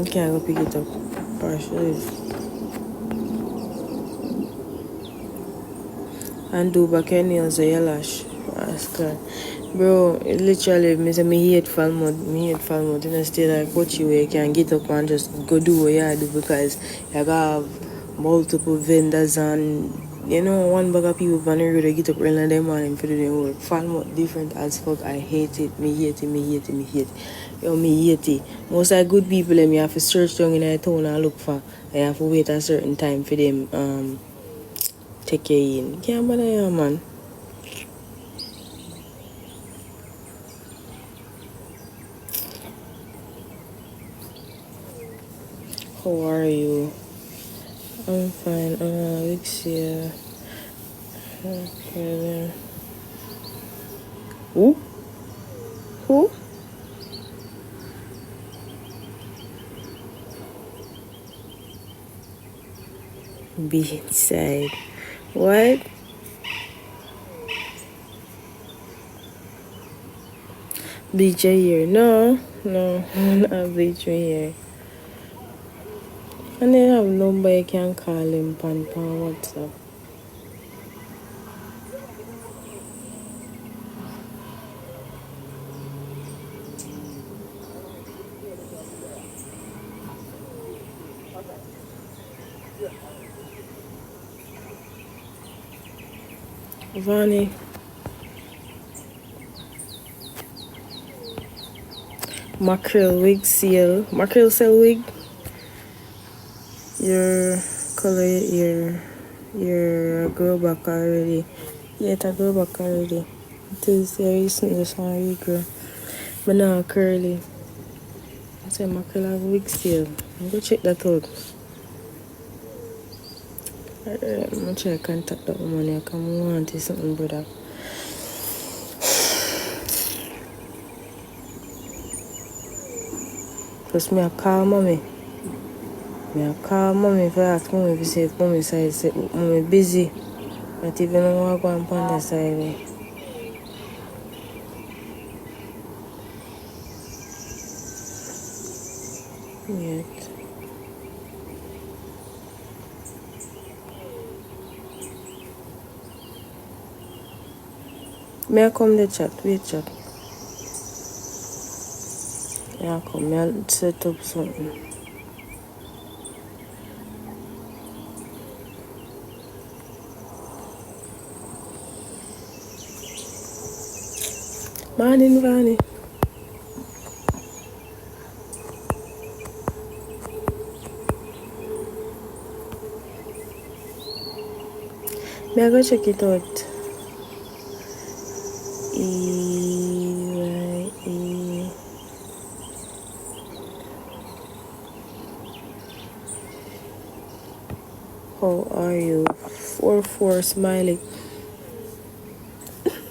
can't go pick it up. Partially. And do back your nails or your lash. Ask her. Bro, literally, me hate fall mode. Me hate fall mode. You know, stay like what you can get up and just go do what you do because you have multiple vendors and you know one bag of people on the road they get up early in the morning for the work. Fall mode different as fuck. I hate it. Me hate it. Yo, me hate it. Most of the good people me have to search down in the town and look for. I have to wait a certain time for them take you in. Can't bother you, man. How are you? I'm fine. Alexia. Okay then. Who? Who? Be inside. What? Bleach your hair? No, not bleach my hair. And they have number you can call him pan WhatsApp. Vani. Mackerel wig sale. Mackerel sell wig. Your color, your grow back already. Yeah, it a grow back already. It is very recent, just want to regrow. But now curly. I say mackerel have wig sale. Go check that out. I'm going to try to contact that woman. I come want to something, brother. Plus, me I call mommy. I call mommy if I ask mommy if say if mommy side say mommy busy. Not even know what going on that side. Yet. May I come the chat? Wait chat. Yeah, come. May I set up something. Morning, Vani. May I go check it out? E-Y-E. How are you? 4-4 smiley.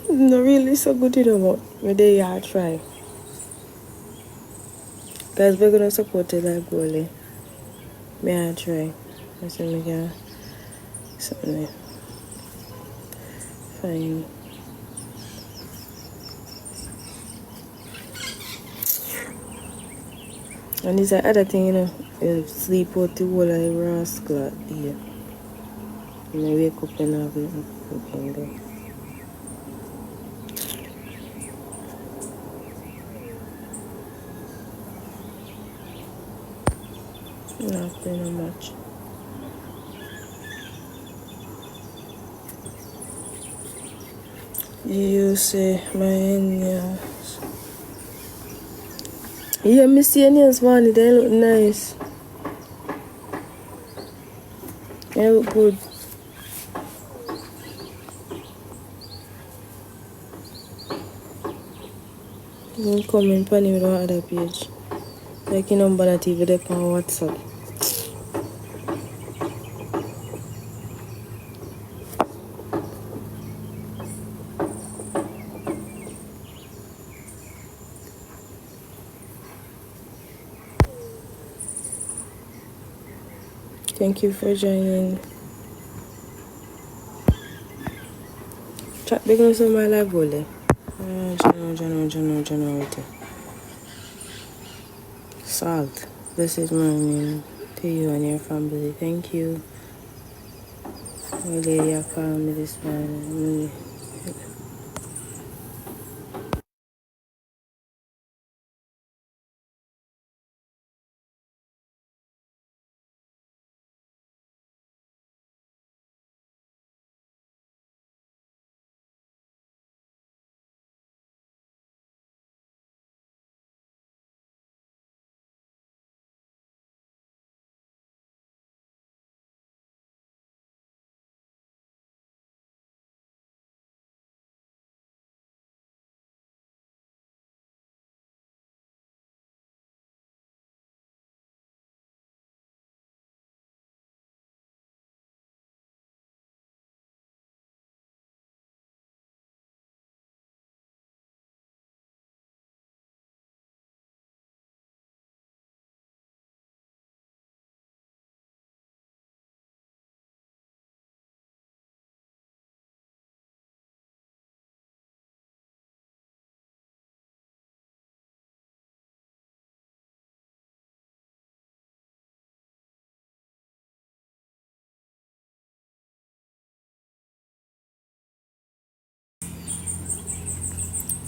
Not really so good, you know, but maybe I try. Guys, we're gonna support it like goalie. May I try? I said, me can something fine. And there's another thing, you know, you sleep out the whole of the rascal here. And I wake up and have nothing cooking there. Not very much. You say my nails. Yeah, me see your nails, man. They look nice. They look good. Don't comment on me on other page. Like your number not even there on WhatsApp. Thank you for joining. Chat because of my live volley. General. Salt. Blessed morning to you and your family. Thank you. My lady, you called me this morning.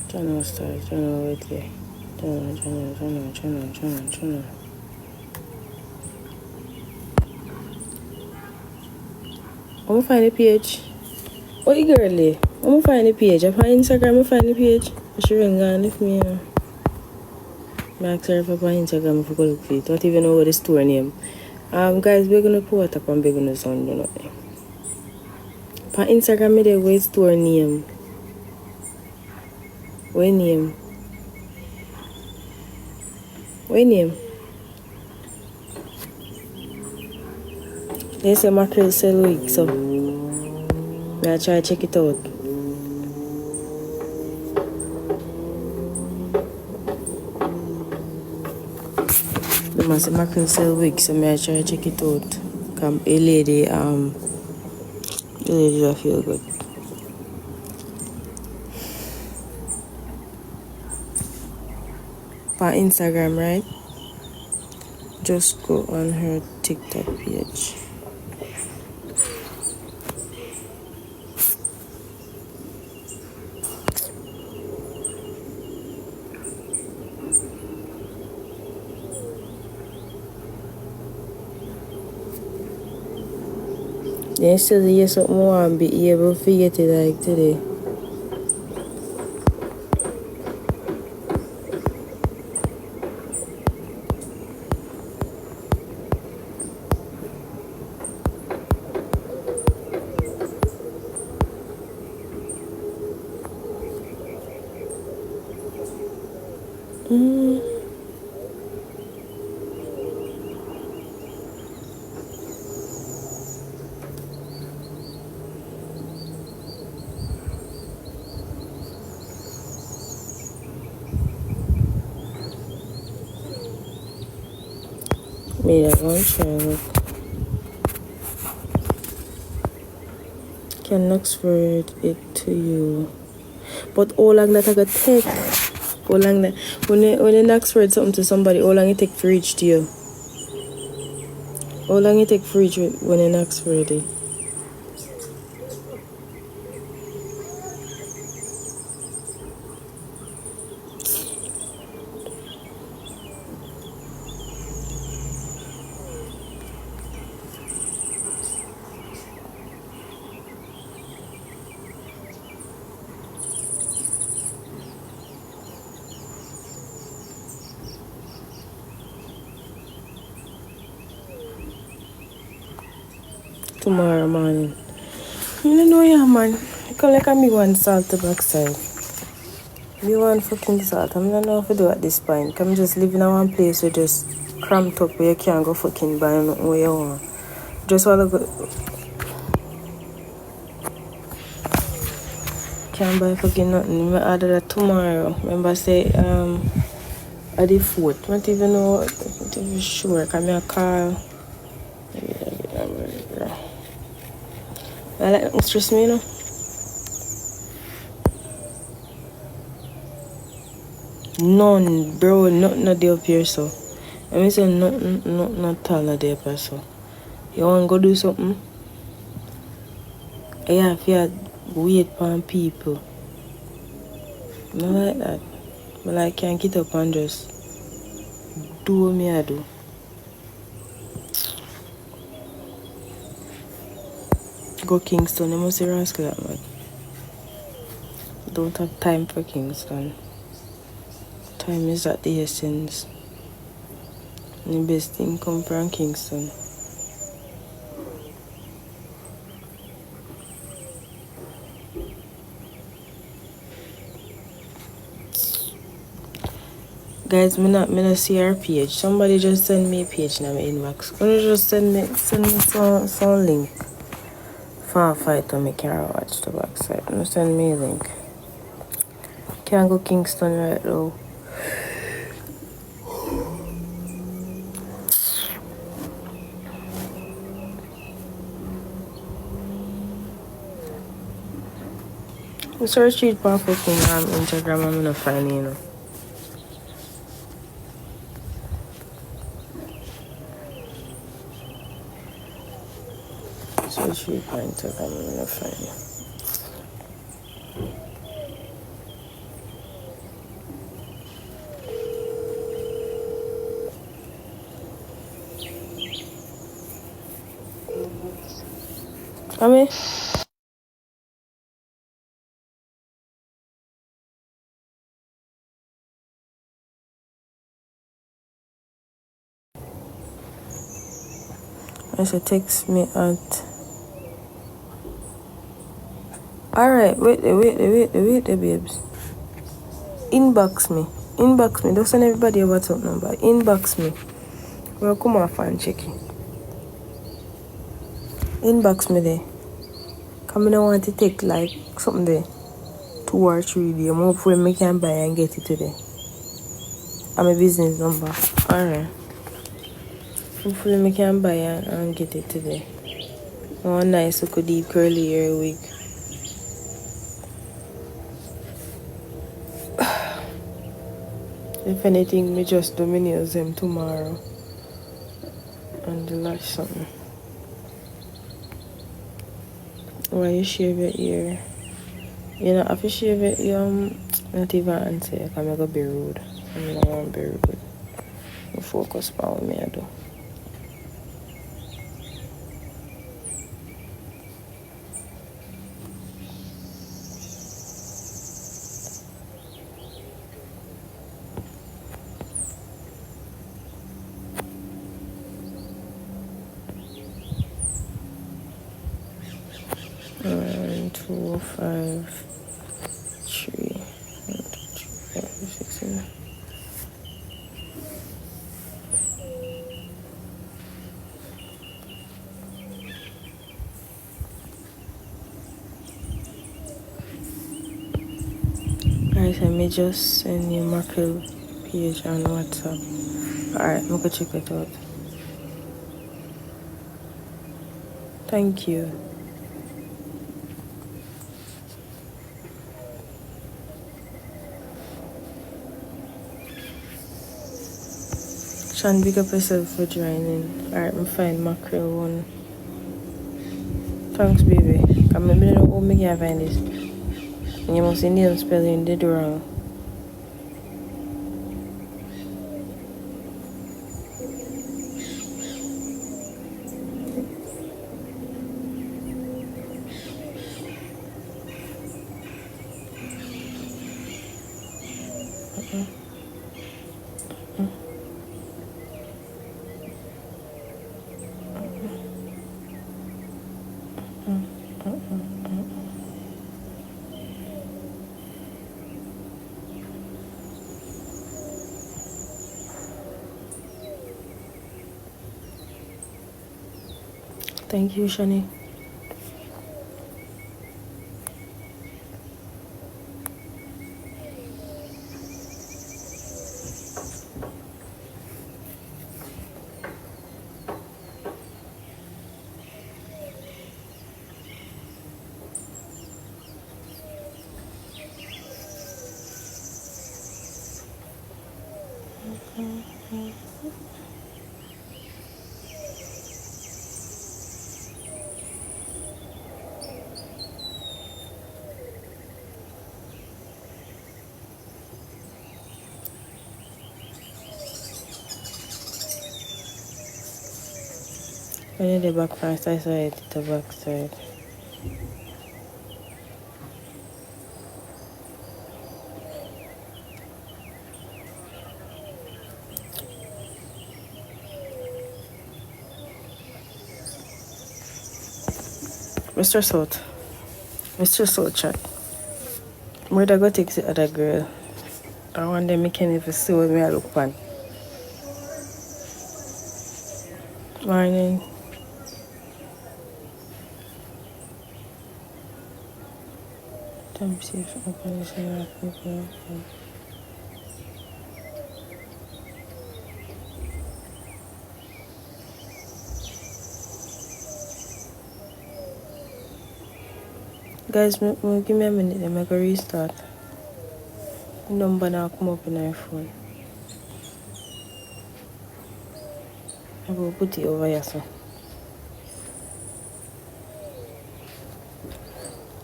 Channel start, channel wait here. Channel. I'm gonna find the page. Oh, you girly. I'm gonna find the page. I find Instagram, I find the page. I should ring and if me, I ask her if I find Instagram if I go look for it. Don't even know what the store name. Guys, we're gonna put up and we're gonna sound, you know. On Instagram, me there, where store name. Where name? Where name? They say mackerel sell week, so I try to check it out. The massive mackerel sell week, so I try to check it out. Come a lady, the lady I feel good. On Instagram, right? Just go on her TikTok page. Then still hear something more and be able to get it like today. Me that one try look. Can Oxford it to you. But how long that I got take? How long that when you Oxford something to somebody, how long it take for reach to you? How long it take for reach when you Oxford it? Tomorrow morning. You don't know, yeah, man. You can like me one salt the backside. Me one fucking salt. I don't know if I do at this point. I'm just living in one place where just cramped up where you can't go fucking buy nothing where you want. Just want to go. Can't buy fucking nothing. I order that tomorrow. Remember say at the 4th. I don't even know. I'm not even sure. Can I call? I like that stress me, you know. None, bro. Nothing not there up here, so. I mean, say nothing not taller there, person. You want to go do something? Yeah, if you wait for people. Not like that. But I can't get up and just do what me I do. Go Kingston, you must see rascal that man. Don't have time for Kingston. Time is at the essence. And the best thing come from Kingston. Guys, me not see her page. Somebody just send me a page in my inbox. Can you just send me some link for a fight to make her watch the backside? You send me a link. Can't go Kingston right now. I search it for fucking Instagram, I'm gonna find you know. Search it for Instagram, I'm gonna find you. I mean, I said text me at. Alright, wait, babes. Inbox me. Don't send everybody a WhatsApp number. Inbox me. Well, come on, fan check it. Inbox me there. Come I don't want to take like something there. 2 or 3 days. Hopefully I can buy and get it today. I'm a business number. Alright. Hopefully I can buy and get it today. Oh, nice look deep curly hair wig. If anything, me just do my nails them tomorrow. And the lash something. Why you shave your ear? You know, if you shave it, not even answer. I'm gonna be rude. I'm not gonna be rude. I focus on what me I do. One, 2, 5, 3, 1, 2, 3, 5, 6, 7. Guys, I may just send you mackerel page on WhatsApp. Alright, I'm gonna check it out. Thank you. Sean, big up yourself for joining. Alright, I'm fine, mackerel one. Thanks, baby. Come on, I don't know how I can find this. And you must see name spelling the wrong. Thank you, Shani. I need the back first, I saw it, the back side. Mr. Salt. Mr. Salt chat. Where I go take the other girl? I want them I can't even see what me I look on. Morning. Time safe open people. Guys, give me a minute, let me go restart. Number now come up in my phone. I will put it over here, so.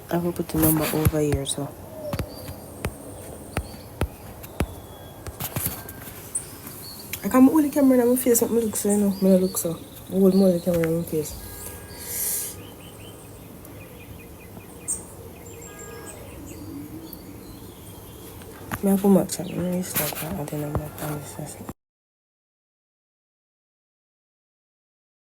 I will put the number over here, so. I can't hold the camera in my face, but I look so, you know. I look so. I hold more the camera in my face. I come back, chat. Let me restart that. I don't know my conversation.